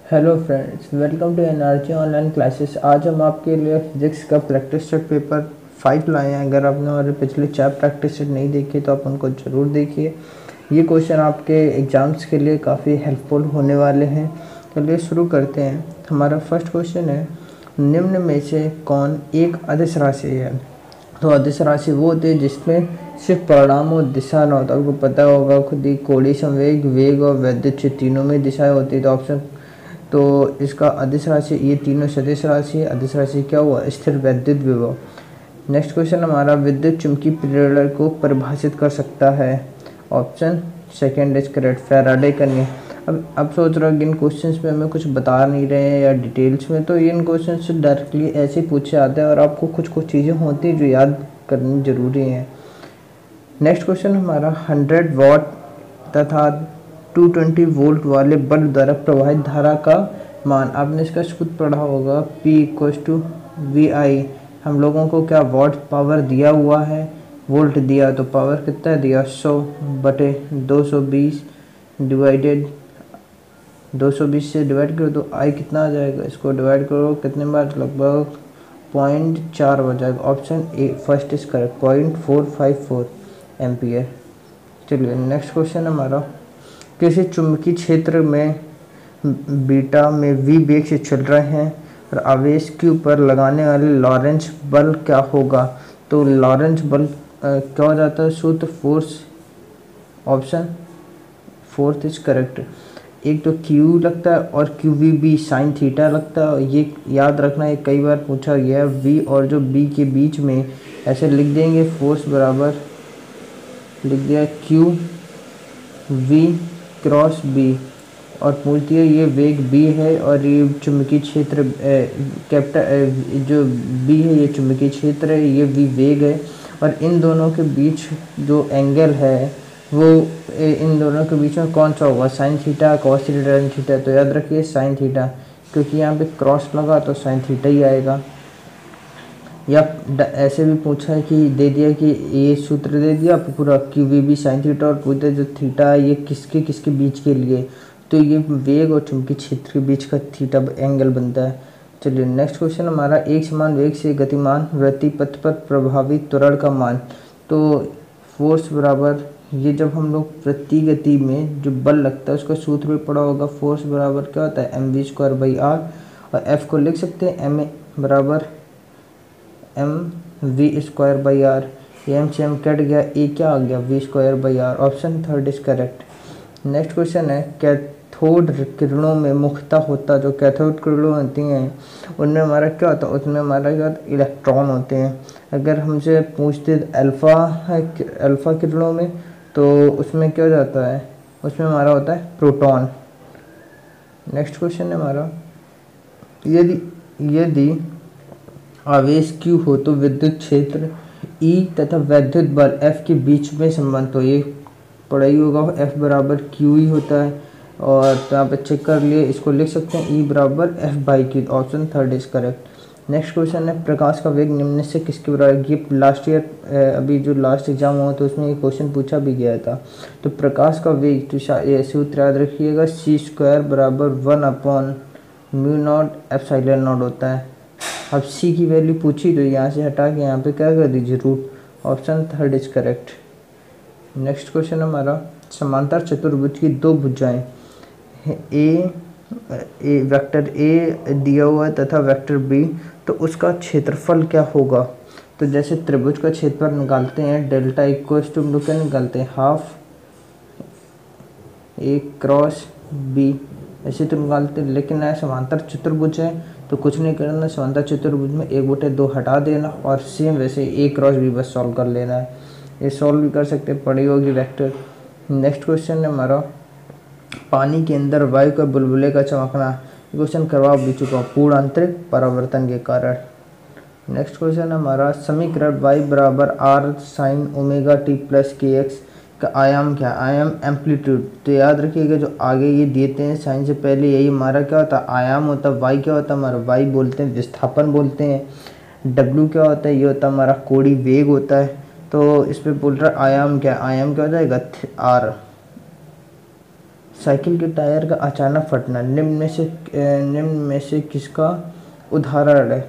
Hello friends, welcome to NRG online classes. आज हम आपके लिए फिजिक्स का प्रैक्टिस सेट पेपर 5 लाए हैं। अगर आपने हमारे पिछले 4 प्रैक्टिस सेट नहीं देखे तो आप उनको ज़रूर देखिए। ये क्वेश्चन आपके एग्ज़ाम्स के लिए काफ़ी हेल्पफुल होने वाले हैं। चलिए शुरू करते हैं। हमारा फर्स्ट क्वेश्चन है, निम्न में से कौन एक अदिश राशि है? तो अदिश राशि वो होती है जिसमें सिर्फ परिणाम और दिशा ना होता। आपको पता होगा खुद ही, कोणीय संवेग, वेग और वैद्युत तीनों में दिशाएं होती है। तो ऑप्शन तो इसका अदिश राशि, ये तीनों सदिश राशि है। अदिश राशि क्या हुआ? स्थिर वैद्युत विभव। नेक्स्ट क्वेश्चन हमारा, विद्युत चुंबकीय प्रेरण को परिभाषित कर सकता है? Option second is correct, Faraday का नियम। अब सोच रहा हूँ इन क्वेश्चंस में हमें कुछ बता नहीं रहे हैं या डिटेल्स में, तो इन क्वेश्चन से डायरेक्टली ऐसे ही पूछे जाते हैं और आपको कुछ कुछ चीज़ें होती हैं जो याद करनी ज़रूरी हैं। नेक्स्ट क्वेश्चन हमारा, 100 वाट तथा 220 वोल्ट वाले बल्ब द्वारा प्रवाहित धारा का मान। आपने इसका खुद पढ़ा होगा, P = VI। हम लोगों को क्या वॉट पावर दिया हुआ है, वोल्ट दिया, तो पावर कितना दिया? 100/220 डिवाइडेड 220 से डिवाइड करो तो I कितना आ जाएगा? इसको डिवाइड करो कितने बार? लगभग 0.4 हो जाएगा। Option A first is correct, 0.454 ampere. चलिए नेक्स्ट क्वेश्चन हमारा, किसी चुंबकीय क्षेत्र में बीटा में v वेग से चल रहे हैं और आवेश q पर लगाने वाले लॉरेंज बल क्या होगा? तो लॉरेंज बल क्या हो जाता है? सूत्र force. Option fourth is correct. एक तो q लगता है और QVB साइन थीटा लगता है। और ये याद रखना है, कई बार पूछा गया है। v और जो b के बीच में ऐसे लिख देंगे, फोर्स बराबर लिख दिया QV क्रॉस B, और पूछती है ये वेग B है और ये चुंबकीय क्षेत्र कैपिटल जो B है ये चुंबकीय क्षेत्र है, ये V वेग है। और इन दोनों के बीच जो एंगल है वो इन दोनों के बीच में कौन सा होगा? Sine theta, cos theta, tan theta. तो याद रखिए साइन थीटा, क्योंकि यहाँ पे क्रॉस लगा तो साइन थीटा ही आएगा। या ऐसे भी पूछा है कि दे दिया कि ये सूत्र दे दिया पूरा QVB साइन थीटा, और पूछते जो थीटा है ये किसके किसके बीच के लिए, तो ये वेग और चुंबकीय क्षेत्र के बीच का थीटा एंगल बनता है। चलिए नेक्स्ट क्वेश्चन हमारा, एक समान वेग से गतिमान वृत्तीय पथ पर प्रभावित त्वरण का मान। तो फोर्स बराबर, ये जब हम लोग वृत्तीय गति में जो बल लगता है उसका सूत्र भी पढ़ा होगा। फोर्स बराबर क्या होता है? mv²/r। और F को लिख सकते हैं ma बराबर mv²/r। एम से एम कट गया, ए क्या आ गया? v²/r। Option third is correct. Next question है, कैथोड किरणों में मुख्यतः होता, जो कैथोड किरणें होती हैं उनमें हमारा क्या होता है? उसमें हमारा क्या होता है? इलेक्ट्रॉन होते हैं। अगर हमसे पूछते अल्फ़ा है, अल्फ़ा किरणों में, तो उसमें क्या हो जाता है? उसमें हमारा होता है प्रोटॉन। नेक्स्ट क्वेश्चन है हमारा, यदि आवेश Q हो तो विद्युत क्षेत्र E तथा वैद्युत बल F के बीच में संबंध। तो ये पढ़ा ही होगा, F बराबर Q ही होता है। और तो यहाँ पे चेक कर लिए, इसको लिख सकते हैं E बराबर F/Q। Option third is correct. Next question है, प्रकाश का वेग निम्न से किसके बराबर? ये लास्ट ईयर अभी जो लास्ट एग्जाम हुआ तो उसमें ये क्वेश्चन पूछा भी गया था। तो प्रकाश का वेग, तो सूत्र याद रखिएगा, c² बराबर 1/μ0ε0 होता है। अब c की वैल्यू पूछी तो यहाँ से हटा के यहाँ पे क्या कर दीजिए? Root. Option third is correct. Next question हमारा, समांतर चतुर्भुज की दो भुजाएं वेक्टर ए दिया हुआ है तथा वेक्टर बी, तो उसका क्षेत्रफल क्या होगा? तो जैसे त्रिभुज का क्षेत्रफल निकालते हैं, डेल्टा इक्वल्स टू हम लोग क्या निकालते हैं? हाफ ए क्रॉस बी, ऐसे तो निकालते हैं। लेकिन यह समांतर चतुर्भुज है तो कुछ नहीं करना, समांतर चतुर्भुज में 1/2 हटा देना और सेम वैसे ए क्रॉस बी बस सॉल्व कर लेना है। ये सॉल्व भी कर सकते हैं, पड़ी होगी वेक्टर। नेक्स्ट क्वेश्चन है हमारा, पानी के अंदर वायु का बुलबुले का चमकना। क्वेश्चन करवा भी चुका, पूर्ण आंतरिक परावर्तन के कारण। नेक्स्ट क्वेश्चन हमारा, समीकरण y बराबर r sin ωt + kx का आयाम क्या है? आयाम एम्पलीट्यूड। तो याद रखिएगा जो आगे ये देते हैं साइन से पहले, यही हमारा क्या होता है? आयाम होता है। y क्या होता है हमारा? y बोलते हैं विस्थापन बोलते हैं। w क्या होता है? ये होता है हमारा कोणीय वेग होता है। तो इस पे बोल रहा है आयाम क्या? आयाम क्या हो जाएगा? r साइकिल के टायर का अचानक फटना निम्न में से किसका उदाहरण है?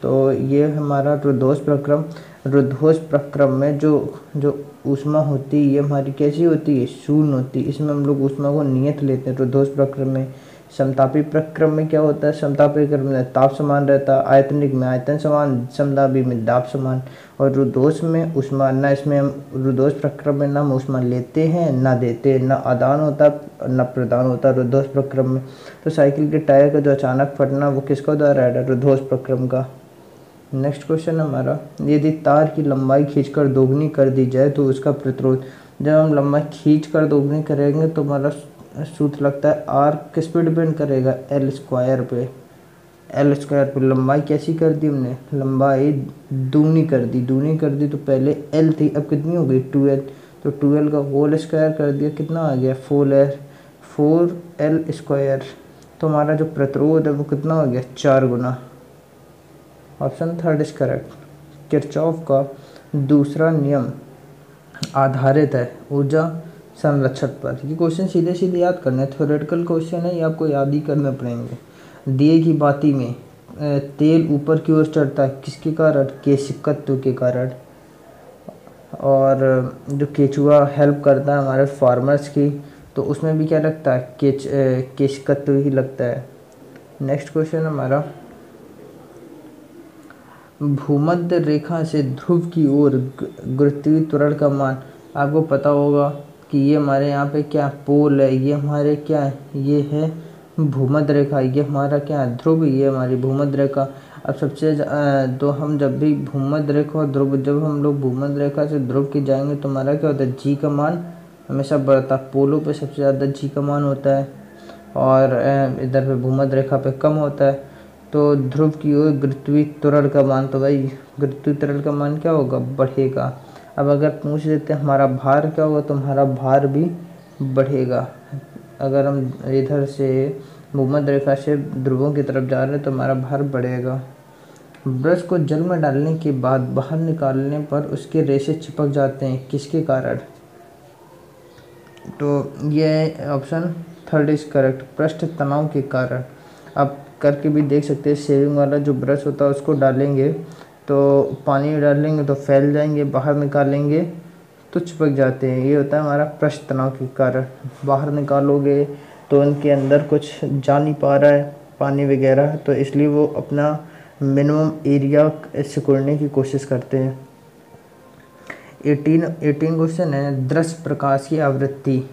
तो ये हमारा रुद्धोष प्रक्रम। रुद्धोष प्रक्रम में जो जो ऊष्मा होती है ये हमारी कैसी होती है? शून्य होती है। इसमें हम लोग ऊष्मा को नियत लेते हैं रुद्धोष प्रक्रम में। समतापी प्रक्रम में क्या होता है? समतापी प्रक्रम में ताप समान रहता है, आयतनिक में आयतन समान, समतापी में दाब समान। और रुद्धोष में ऊष्मा न, इसमें हम रुद्धोष प्रक्रम में ना ऊष्मा लेते हैं ना देते हैं, ना आदान होता न प्रदान होता रुद्धोष प्रक्रम में। तो साइकिल के टायर का जो अचानक फटना वो किसका उदाहरण है? रुद्धोष प्रक्रम का। नेक्स्ट क्वेश्चन हमारा, यदि तार की लंबाई खींचकर दोगुनी कर दी जाए तो उसका प्रतिरोध। जब हम लंबाई खींचकर दोगुनी करेंगे तो हमारा सूत्र लगता है आर किस पे डिपेंड करेगा? एल स्क्वायर पे। एल स्क्वायर पे लंबाई कैसी कर दी हमने? लंबाई दूनी कर दी तो पहले एल थी, अब कितनी हो गई? 2l। तो 2l का होल स्क्वायर कर दिया, कितना आ गया? 4l square. तो हमारा जो प्रतिरोध है वो कितना हो गया? 4 गुना। Option third is correct. Kirchhoff का दूसरा नियम आधारित है ऊर्जा संरक्षण पर। ये क्वेश्चन सीधे सीधे याद करना है, थ्योरेटिकल क्वेश्चन है, ये आपको याद ही करने पड़ेंगे। दिए की बाती में तेल ऊपर की ओर चढ़ता है किसके कारण? केशिकत्व के कारण। और जो केचुआ हेल्प करता है हमारे फार्मर्स की, तो उसमें भी क्या लगता है? केशिकत्व ही लगता है। नेक्स्ट क्वेश्चन हमारा, भूमध्य रेखा से ध्रुव की ओर गुरुत्वीय त्वरण का मान। आपको पता होगा कि ये हमारे यहाँ पे क्या पोल है, ये हमारे क्या है? ये है भूमध्य रेखा, ये हमारा क्या है? ध्रुव, ये हमारी भूमध्य रेखा। अब सबसे तो हम जब भी भूमध्य रेखा और ध्रुव, जब हम लोग भूमध्य रेखा से ध्रुव की जाएंगे तो हमारा क्या होता है? जी का मान हमेशा बढ़ता है। पोलों पे सबसे ज़्यादा जी का मान होता है और इधर पे भूमध्य रेखा पे कम होता है। तो ध्रुव की ओर गुरुत्वीय त्वरण का मान, तो भाई गुरुत्वीय त्वरण का मान क्या होगा? बढ़ेगा। अब अगर पूछ लेते हैं हमारा भार क्या होगा, तो हमारा भार भी बढ़ेगा। अगर हम इधर से भूमध्य रेखा से ध्रुवों की तरफ जा रहे हैं तो हमारा भार बढ़ेगा। ब्रश को जल में डालने के बाद बाहर निकालने पर उसके रेशे चिपक जाते हैं किसके कारण? तो ये ऑप्शन थर्ड इज करेक्ट, पृष्ठ तनाव के कारण। आप करके भी देख सकते हैं, शेविंग वाला जो ब्रश होता है उसको डालेंगे तो पानी में डालेंगे तो फैल जाएंगे, बाहर निकालेंगे तो चिपक जाते हैं। ये होता है हमारा पृष्ठ तनाव के कारण। बाहर निकालोगे तो उनके अंदर कुछ जा नहीं पा रहा है पानी वगैरह, तो इसलिए वो अपना मिनिमम एरिया सिकुड़ने की कोशिश करते हैं। 18 क्वेश्चन है, दृश्य प्रकाश की आवृत्ति।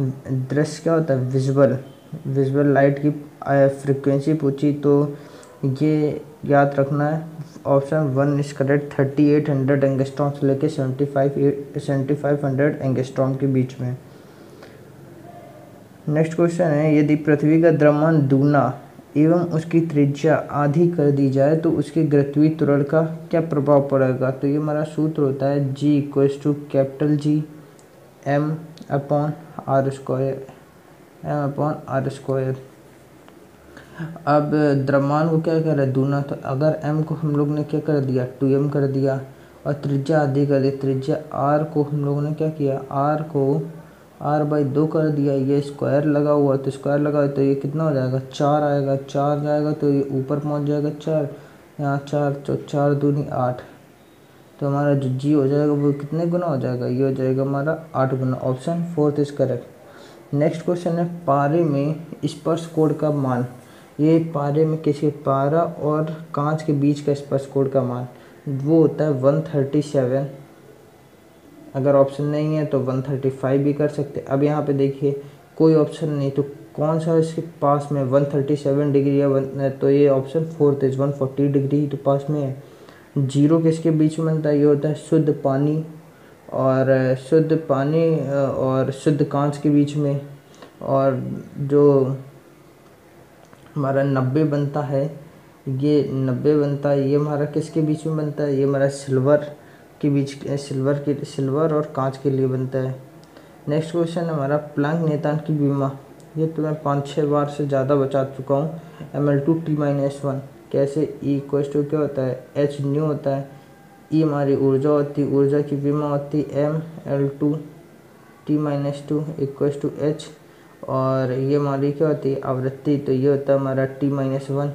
दृश्य क्या होता है? विजुअल लाइट की फ्रीक्वेंसी पूछी तो ये याद रखना है। ऑप्शन 1 इज करेक्ट, 3800 एंगस्ट्रॉम से लेकर 7500 एंगस्ट्रॉम के बीच में। नेक्स्ट क्वेश्चन है, यदि पृथ्वी का द्रव्यमान दूना एवं उसकी त्रिज्या आधी कर दी जाए तो उसके गुरुत्वीय त्वरण का क्या प्रभाव पड़ेगा? तो ये हमारा सूत्र होता है G = कैपिटल G m/r²। अब द्रव्यमान को क्या कर रहा है? दूना। तो अगर m को हम लोग ने क्या कर दिया? 2m कर दिया और त्रिज्या आधी कर दी। त्रिज्या r को हम लोगों ने क्या किया? r को r/2 कर दिया। ये स्क्वायर लगा हुआ तो स्क्वायर लगा तो ये कितना हो जाएगा? 4 आएगा। 4 जाएगा तो ये ऊपर पहुंच जाएगा 4, यहाँ 4, तो 4 दूनी 8। तो हमारा जो जी हो जाएगा वो कितने गुना हो जाएगा? ये हो जाएगा हमारा 8 गुना। Option 4 is correct. Next question है, पारे में स्पर्श कोण का मान। ये पारे में किसी पारा और कांच के बीच का स्पर्श कोण का मान वो होता है 137। अगर ऑप्शन नहीं है तो 135 भी कर सकते। अब यहाँ पे देखिए कोई ऑप्शन नहीं, तो कौन सा इसके पास में 137 डिग्री है? तो ये ऑप्शन 4 इज 140 डिग्री तो पास में है। जीरो किसके बीच में बनता है? ये होता है शुद्ध पानी और शुद्ध कांच के बीच में। और जो हमारा 90 बनता है, ये 90 बनता है, ये हमारा किसके बीच में बनता है? ये हमारा सिल्वर के बीच, सिल्वर और कांच के लिए बनता है। नेक्स्ट क्वेश्चन हमारा, प्लैंक नियतांक की विमा। ये तो मैं 5-6 बार से ज़्यादा बचा चुका हूँ। ml2t-1 कैसे? E = क्या होता है? h न्यू होता है। E हमारी ऊर्जा होती है, ऊर्जा की विमा होती है ml2t-2 = h और ये हमारी क्या होती है आवृत्ति, तो ये होता है हमारा t-1।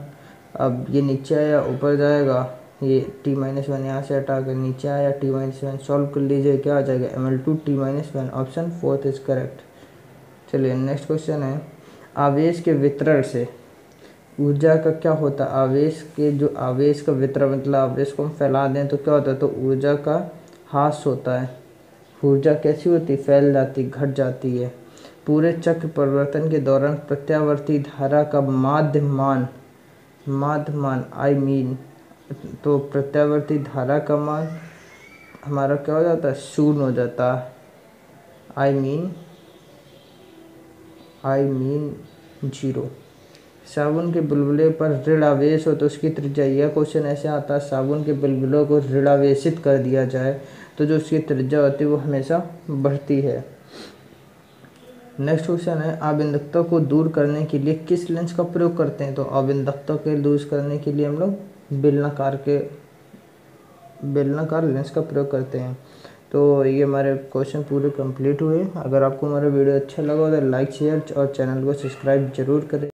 अब ये नीचे आया ऊपर जाएगा, ये t-1 यहाँ से हटा कर नीचे आया t-1, सॉल्व कर लीजिए क्या आ जाएगा ml2 t-1। Option 4 is correct. चलिए नेक्स्ट क्वेश्चन है, आवेश के वितरण से ऊर्जा का क्या होता है। आवेश का वितरण मतलब आवेश को हम फैला दें तो क्या होता है, तो ऊर्जा का ह्रास होता है। ऊर्जा कैसी होती है, फैल जाती, घट जाती है। पूरे चक्र परिवर्तन के दौरान प्रत्यावर्ती धारा का माध्यमान तो प्रत्यावर्ती धारा का मान हमारा क्या हो जाता है, शून्य हो जाता है। I mean 0। साबुन के बुलबुले पर ऋण आवेश हो तो उसकी त्रिज्या, यह क्वेश्चन ऐसे आता है, साबुन के बुलबुलों को ऋणावेशित कर दिया जाए तो जो उसकी त्रिज्या होती है वो हमेशा बढ़ती है। नेक्स्ट क्वेश्चन है, अबिंदकता को दूर करने के लिए किस लेंस का प्रयोग करते हैं। तो अबिंदकता के दूर करने के लिए हम लोग बेलनाकार लेंस का प्रयोग करते हैं। तो ये हमारे क्वेश्चन पूरे कंप्लीट हुए। अगर आपको हमारा वीडियो अच्छा लगा तो लाइक शेयर और चैनल को सब्सक्राइब जरूर करें।